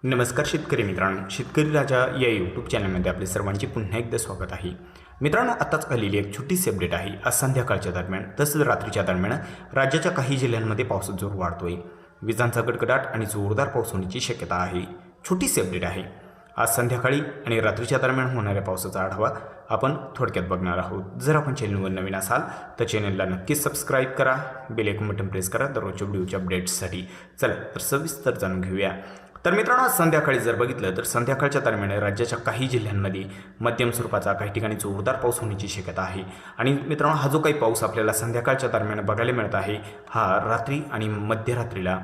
नमस्कार शेतकरी मित्रांनो, शेतकरी राजा या यूट्यूब चॅनलमध्ये आपले सर्वांचे पुन्हा एकदा स्वागत आहे. मित्रांनो, आताच आलेली एक छोटीशी अपडेट आहे. आज संध्याकाळच्या दरम्यान तसंच रात्रीच्या दरम्यान राज्याच्या काही जिल्ह्यांमध्ये पावसाचा जोर वाढतोय. विजांचा गडगडाट आणि जोरदार पाऊस होण्याची शक्यता आहे. छोटीशी अपडेट आहे. आज संध्याकाळी आणि रात्रीच्या दरम्यान होणाऱ्या पावसाचा आढावा आपण थोडक्यात बघणार आहोत. जर आपण चॅनलवर नवीन असाल तर चॅनलला नक्कीच सबस्क्राईब करा, बेल आयकॉन बटन प्रेस करा दररोजच्या व्हिडिओच्या अपडेट्ससाठी. चला तर सविस्तर जाणून घेऊया. तर मित्रांनो, आज संध्याकाळी जर बघितलं तर संध्याकाळच्या दरम्यान राज्याच्या काही जिल्ह्यांमध्ये मध्यम स्वरूपाचा, काही ठिकाणी जोरदार पाऊस होण्याची शक्यता आहे. आणि मित्रांनो, हा जो काही पाऊस आपल्याला संध्याकाळच्या दरम्यान बघायला मिळत आहे, हा रात्री आणि मध्यरात्रीला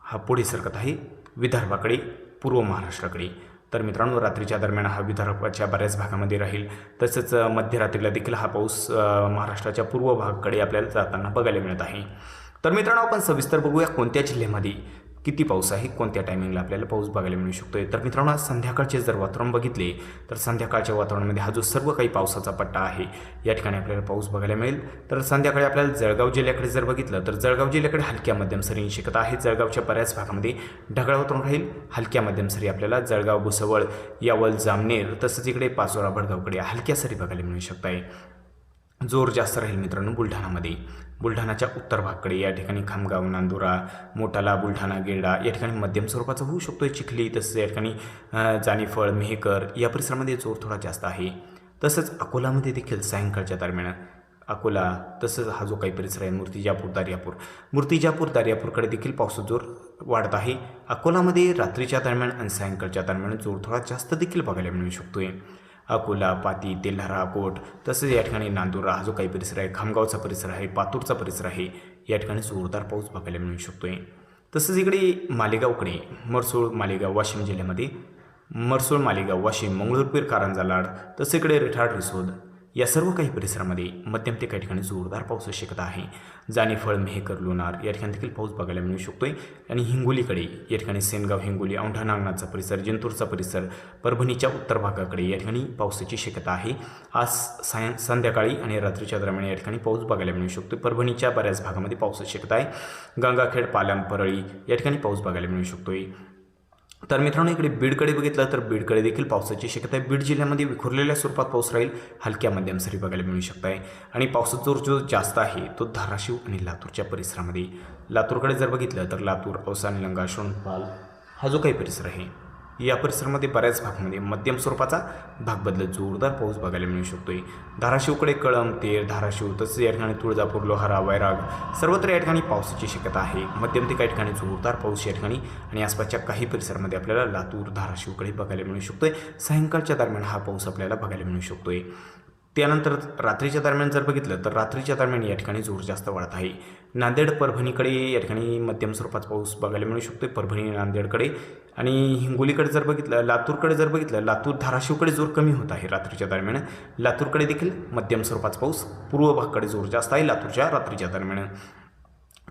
हा पुढे सरकत आहे विदर्भाकडे, पूर्व महाराष्ट्राकडे. तर मित्रांनो, रात्रीच्या दरम्यान हा विदर्भाच्या बऱ्याच भागामध्ये राहील. तसंच मध्यरात्रीला देखील हा पाऊस महाराष्ट्राच्या पूर्व भागाकडे आपल्याला जाताना बघायला मिळत आहे. तर मित्रांनो, आपण सविस्तर बघूया कोणत्या जिल्ह्यामध्ये किती पाऊस आहे, कोणत्या टायमिंगला आपल्याला पाऊस बघायला मिळू शकतोय. तर मित्रांनो, आज संध्याकाळचे जर वातावरण बघितले तर संध्याकाळच्या वातावरणामध्ये हा जो सर्व काही पावसाचा पट्टा आहे या ठिकाणी आपल्याला पाऊस बघायला मिळेल. तर संध्याकाळी आपल्याला जळगाव जिल्ह्याकडे जर बघितलं तर जळगाव जिल्ह्याकडे हलक्या मध्यम सरींची शक्यता आहे. जळगावच्या बऱ्याच भागामध्ये ढगाळ वातावरण राहील. हलक्या मध्यम सरी आपल्याला जळगाव, भुसवळ, यावल, जामनेर तसंच इकडे पाचोरा, भडगावकडे हलक्या सरी बघायला मिळू शकत आहे. जोर जास्त राहील मित्रांनो बुलढाणामध्ये. बुलढाणाच्या उत्तर भागाकडे या ठिकाणी खामगाव, नांदुरा, मोटाला, बुलढाणा, गेरडा या ठिकाणी मध्यम स्वरूपाचा होऊ शकतो. चिखली तसंच या ठिकाणी जानीफळ, मेहकर या परिसरामध्ये जोर थोडा जास्त आहे. तसंच अकोलामध्ये देखील सायंकाळच्या दरम्यान अकोला तसंच हा जो काही परिसर आहे मूर्तिजापूर, दारियापूरकडे देखील पावसाचा जोर वाढत आहे. अकोलामध्ये रात्रीच्या दरम्यान आणि सायंकाळच्या दरम्यान जोर थोडा जास्त देखील बघायला मिळू शकतोय. अकोला, पाती, तेल्हारा, कोट तसंच या ठिकाणी नांदुरा हा जो काही परिसर आहे, खामगावचा परिसर आहे, पातूरचा परिसर आहे, या ठिकाणी जोरदार पाऊस बघायला मिळू शकतोय. तसंच इकडे मालेगावकडे मरसूळ, मालेगाव, वाशिम जिल्ह्यामध्ये मरसूळ, मालेगाव, वाशिम, मंगळूरपीर, कारंजा, लाड तसं इकडे रिठाड, रिसोद या सर्व काही परिसरामध्ये मध्यम ते काही ठिकाणी जोरदार पाऊस शक्यता आहे. जानीफळ, मेहकर, लोणार या ठिकाणी देखील पाऊस बघायला मिळू शकतोय. आणि हिंगोलीकडे या ठिकाणी सेनगाव, हिंगोली, औंढा नागनाथचा परिसर, जिंतूरचा परिसर, परभणीच्या उत्तर भागाकडे या ठिकाणी पावसाची शक्यता आहे. आज संध्याकाळी आणि रात्रीच्या दरम्यान या ठिकाणी पाऊस बघायला मिळू शकतो. परभणीच्या बऱ्याच भागामध्ये पावसाची शक्यता आहे. गंगाखेड, पालम, परळी या ठिकाणी पाऊस बघायला मिळू शकतोय. तर मित्रांनो, इकडे बीडकडे बघितलं तर बीडकडे देखील पावसाची शक्यता आहे. बीड जिल्ह्यामध्ये विखुरलेल्या स्वरूपात पाऊस राहील. हलक्या मध्यम सरी बघायला मिळू शकत आहे. आणि पावसाचा जोर जो जास्त आहे तो धाराशिव आणि लातूरच्या परिसरामध्ये. लातूरकडे जर बघितलं तर लातूर, औसा, निलंगा, शोणपाल हा जो काही परिसर आहे या परिसरामध्ये बऱ्याच भागामध्ये मध्यम स्वरूपाचा भाग बदलत जोरदार पाऊस बघायला मिळू शकतोय. धाराशिवकडे कळंब, तेर, धाराशिव तसंच या ठिकाणी तुळजापूर, लोहारा, वैराग सर्वत्र या ठिकाणी पावसाची शक्यता आहे. मध्यम ते काही ठिकाणी जोरदार पाऊस या ठिकाणी आणि आसपासच्या काही परिसरामध्ये आपल्याला लातूर, धाराशिवकडे बघायला मिळू शकतोय. सायंकाळच्या दरम्यान हा पाऊस आपल्याला बघायला मिळू शकतोय. त्यानंतर रात्रीच्या दरम्यान जर बघितलं तर रात्रीच्या दरम्यान या ठिकाणी जोर जास्त वाढत आहे. नांदेड, परभणीकडे या ठिकाणी मध्यम स्वरूपाचा पाऊस बघायला मिळू शकतो. परभणी, नांदेडकडे आणि हिंगोलीकडे जर बघितलं, लातूरकडे जर बघितलं, लातूर, धाराशिवकडे जोर कमी होत आहे रात्रीच्या दरम्यान. लातूरकडे देखील मध्यम स्वरूपाचा पाऊस, पूर्व भागाकडे जोर जास्त आहे लातूरच्या रात्रीच्या दरम्यान.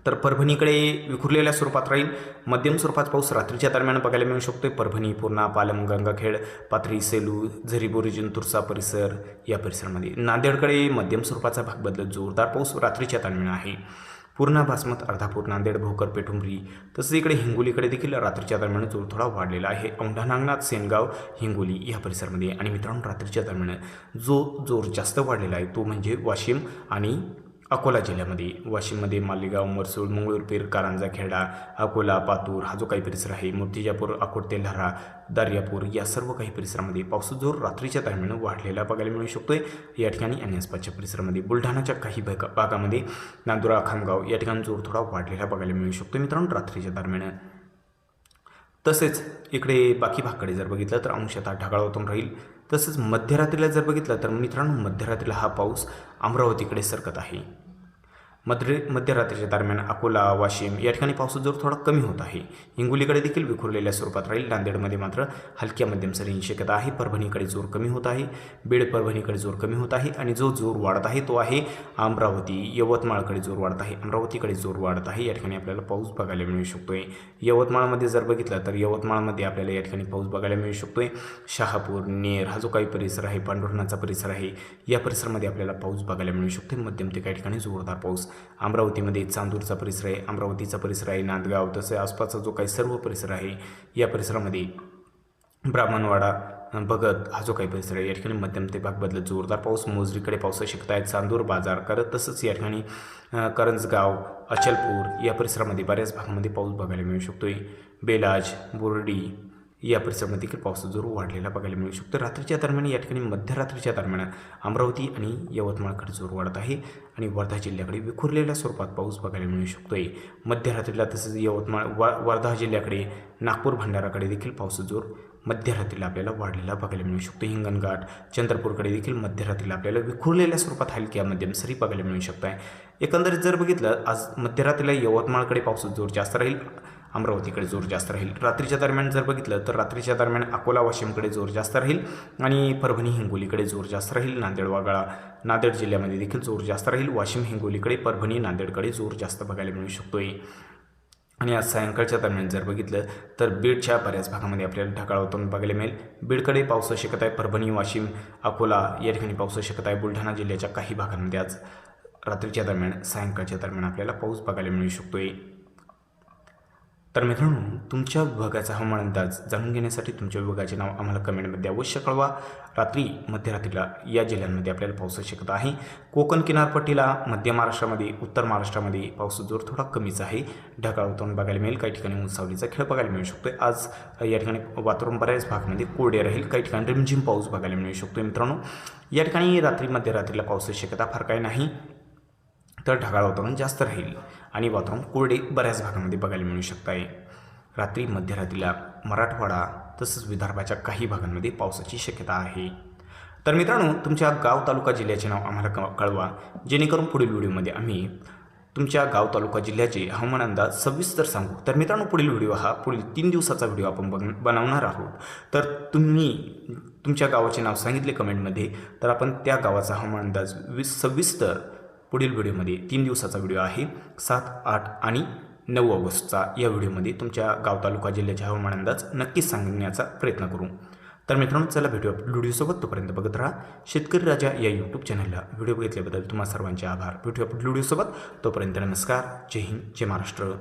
तर परभणीकडे विखुरलेल्या स्वरूपात राहील. मध्यम स्वरूपाचा पाऊस रात्रीच्या दरम्यान बघायला मिळू शकतो. परभणी, पूर्णा, पालम, गंगाखेड, पाथरी, सेलू, झरीबोरी, जिंतूरचा परिसर या परिसरामध्ये. नांदेडकडे मध्यम स्वरूपाचा भाग बदलत जोरदार पाऊस रात्रीच्या दरम्यान आहे. पूर्णा, बासमत, अर्धापूर, नांदेड, भोकर, पेठुंबरी तसंच इकडे हिंगोलीकडे देखील रात्रीच्या दरम्यान जोर थोडा वाढलेला आहे. औंढा नागनाथ, सेनगाव, हिंगोली या परिसरामध्ये. आणि मित्रांनो, रात्रीच्या दरम्यान जो जोर जास्त वाढलेला आहे तो म्हणजे वाशिम आणि अकोला जिल्ह्यामध्ये. वाशिममध्ये मालेगाव, मरसूळ, मंगळूरपीर, कारंजा, खेडा, अकोला, पातूर हा जो काही परिसर आहे, मूर्तिजापूर, अकोट, तेल्हारा, दारियापूर या सर्व काही परिसरामध्ये पावसाचा जोर रात्रीच्या दरम्यान वाढलेला बघायला मिळू शकतोय या ठिकाणी आणि आसपासच्या परिसरामध्ये. बुलढाणाच्या काही भागामध्ये नांदुरा, खामगाव या ठिकाणी जोर थोडा वाढलेला बघायला मिळू शकतो मित्रांनो रात्रीच्या दरम्यान. तसेच इकडे बाकी भागाकडे जर बघितलं तर अंशतः ढगाळ वातावरण राहील. तसंच मध्यरात्रीला जर बघितलं तर मित्रांनो, मध्यरात्रीला हा पाऊस अमरावतीकडे सरकत आहे. मध्यरात्रीच्या दरम्यान अकोला, वाशिम या ठिकाणी पावसाचा जोर थोडा कमी होत आहे. हिंगोलीकडे देखील विखुरलेल्या स्वरूपात राहील. नांदेडमध्ये मात्र हलक्या मध्यम सरींची शक्यता आहे. परभणीकडे जोर कमी होत आहे. बीड, परभणीकडे जोर कमी होत आहे. आणि जो जोर वाढत आहे तो आहे अमरावती, यवतमाळकडे जोर वाढत आहे. अमरावतीकडे जोर वाढत आहे. या ठिकाणी आपल्याला पाऊस बघायला मिळू शकतोय. यवतमाळमध्ये जर बघितलं तर यवतमाळमध्ये आपल्याला या ठिकाणी पाऊस बघायला मिळू शकतोय. शहापूर, नेर हा जो काही परिसर आहे, पांडुरणाचा परिसर आहे, या परिसरामध्ये आपल्याला पाऊस बघायला मिळू शकतो. मध्यम ते काही ठिकाणी जोरदार पाऊस. अमरावतीमध्ये चांदूरचा परिसर आहे, अमरावतीचा परिसर आहे, नांदगाव तसे आसपासचा जो काही सर्व परिसर आहे या परिसरामध्ये ब्राह्मणवाडा भगत हा जो काही परिसर आहे या ठिकाणी मध्यम ते भाग बदलत जोरदार पाऊस, मोजरीकडे पाऊस शक्यता आहे, चांदूर बाजार करत तसंच या ठिकाणी करंजगाव अचलपूर या परिसरामध्ये बऱ्याच भागामध्ये पाऊस बघायला मिळू शकतोय। बेलाज बोर्डी या परिसरामध्ये देखील पावसाचा जोर वाढलेला बघायला मिळू शकतो। रात्रीच्या दरम्यान या ठिकाणी मध्यरात्रीच्या दरम्यान अमरावती आणि यवतमाळकडे जोर वाढत आहे आणि वर्धा जिल्ह्याकडे विखुरलेल्या स्वरूपात पाऊस बघायला मिळू शकतोय। मध्यरात्रीला तसेच यवतमाळ वर्धा जिल्ह्याकडे नागपूर भंडाराकडे देखील पावसाचा जोर मध्यरात्रीला आपल्याला वाढलेला बघायला मिळू शकतो। हिंगणघाट चंद्रपूरकडे देखील मध्यरात्रीला आपल्याला विखुरलेल्या स्वरूपात हलक्या मध्यम सरी बघायला मिळू शकत आहे। एकंदरीत जर बघितलं आज मध्यरात्रीला यवतमाळकडे पावसाचा जोर जास्त राहील, अमरावतीकडे जोर जास्त राहील। रात्रीच्या दरम्यान जर बघितलं तर रात्रीच्या दरम्यान अकोला वाशिमकडे जोर जास्त राहील आणि परभणी हिंगोलीकडे जोर जास्त राहील। नांदेड वागळा नांदेड जिल्ह्यामध्ये देखील जोर जास्त राहील। वाशिम हिंगोलीकडे परभणी नांदेडकडे जोर जास्त बघायला मिळू शकतोय। आणि आज सायंकाळच्या दरम्यान जर बघितलं तर बीडच्या बऱ्याच भागामध्ये आपल्याला ढगाळ वातावरण बघायला मिळेल। बीडकडे पावसाची शक्यता आहे, परभणी वाशिम अकोला या ठिकाणी पावसाची शक्यता आहे। बुलढाणा जिल्ह्याच्या काही भागांमध्ये आज रात्रीच्या दरम्यान सायंकाळच्या दरम्यान आपल्याला पाऊस बघायला मिळू शकतोय। तर मित्रांनो, तुमच्या विभागाचा हवामान अंदाज जाणून घेण्यासाठी तुमच्या विभागाचे नाव आम्हाला कमेंटमध्ये अवश्य कळवा। रात्री मध्यरात्रीला या जिल्ह्यांमध्ये आपल्याला पावसाची शक्यता आहे। कोकण किनारपट्टीला मध्य महाराष्ट्रामध्ये उत्तर महाराष्ट्रामध्ये पावसाचा जोर थोडा कमीच आहे, ढगाळ वातावरण बघायला मिळेल, काही ठिकाणी मुसळधारीचा खेळ बघायला मिळू शकतो। आज या ठिकाणी वातावरण बऱ्याच भागामध्ये कोरडे राहील, काही ठिकाणी रिमझिम पाऊस बघायला मिळू शकतो। मित्रांनो, या ठिकाणी रात्री मध्यरात्रीला पावसाची शक्यता फार काही नाही, तर ढगाळ वातावरण जास्त राहील आणि वातावरण कोरडे बऱ्याच भागामध्ये बघायला मिळू शकत आहे। रात्री मध्यरात्रीला मराठवाडा तसंच विदर्भाच्या काही भागांमध्ये पावसाची शक्यता आहे। तर मित्रांनो, तुमच्या गाव तालुका जिल्ह्याचे नाव आम्हाला कळवा, जेणेकरून पुढील व्हिडिओमध्ये आम्ही तुमच्या गाव तालुका जिल्ह्याचे हवामान अंदाज सविस्तर सांगू। तर मित्रांनो, पुढील व्हिडिओ हा पुढील 3 दिवसाचा व्हिडिओ आपण बनवणार आहोत। तर तुम्ही तुमच्या गावाचे नाव सांगितले कमेंटमध्ये तर आपण त्या गावाचा हवामान अंदाज सविस्तर पुढील व्हिडिओमध्ये 3 दिवसाचा व्हिडिओ आहे 7, 8 आणि 9 ऑगस्टचा या व्हिडिओमध्ये तुमच्या गाव तालुका जिल्ह्याचे हवामान अंदाज नक्कीच सांगण्याचा प्रयत्न करू। तर मित्रांनो, चला भेटूया व्हिडिओसोबत, तोपर्यंत बघत राहा शेतकरी राजा या यूट्यूब चॅनलला। व्हिडिओ बघितल्याबद्दल तुम्हा सर्वांचे आभार। भेटूया व्हिडिओसोबत, तोपर्यंत नमस्कार, जय हिंद, जय महाराष्ट्र।